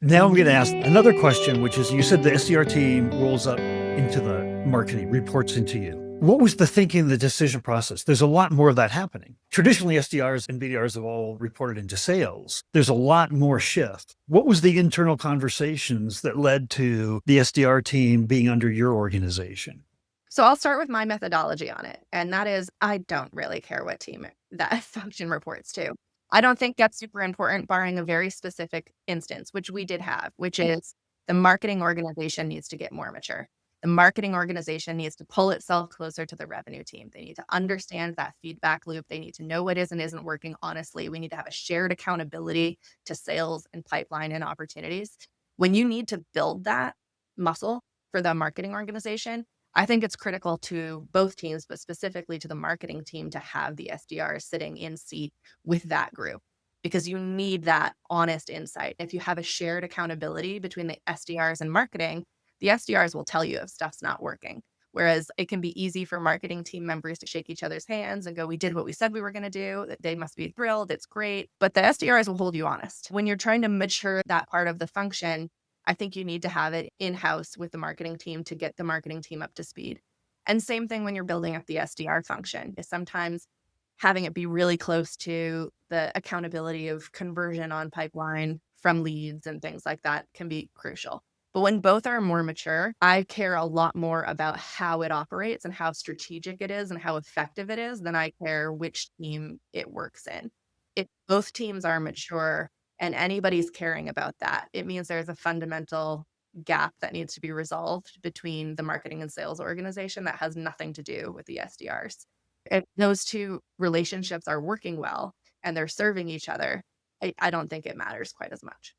Now I'm going to ask another question, which is you said the SDR team rolls up into the marketing, reports into you. What was the thinking, the decision process? There's a lot more of that happening. Traditionally, SDRs and BDRs have all reported into sales. There's a lot more shift. What was the internal conversations that led to the SDR team being under your organization? So I'll start with my methodology on it, and that is I don't really care what team that function reports to. I don't think that's super important, barring a very specific instance, which we did have, which is the marketing organization needs to get more mature. The marketing organization needs to pull itself closer to the revenue team. They need to understand that feedback loop. They need to know what is and isn't working honestly. We need to have a shared accountability to sales and pipeline and opportunities. When you need to build that muscle for the marketing organization, I think it's critical to both teams, but specifically to the marketing team to have the SDRs sitting in seat with that group because you need that honest insight. If you have a shared accountability between the SDRs and marketing, the SDRs will tell you if stuff's not working. Whereas it can be easy for marketing team members to shake each other's hands and go, we did what we said we were going to do. That they must be thrilled. It's great. But the SDRs will hold you honest. When you're trying to mature that part of the function, I think you need to have it in-house with the marketing team to get the marketing team up to speed. And same thing when you're building up the SDR function is sometimes having it be really close to the accountability of conversion on pipeline from leads and things like that can be crucial. But when both are more mature, I care a lot more about how it operates and how strategic it is and how effective it is than I care which team it works in. If both teams are mature and anybody's caring about that, it means there's a fundamental gap that needs to be resolved between the marketing and sales organization that has nothing to do with the SDRs. If those two relationships are working well and they're serving each other, I don't think it matters quite as much.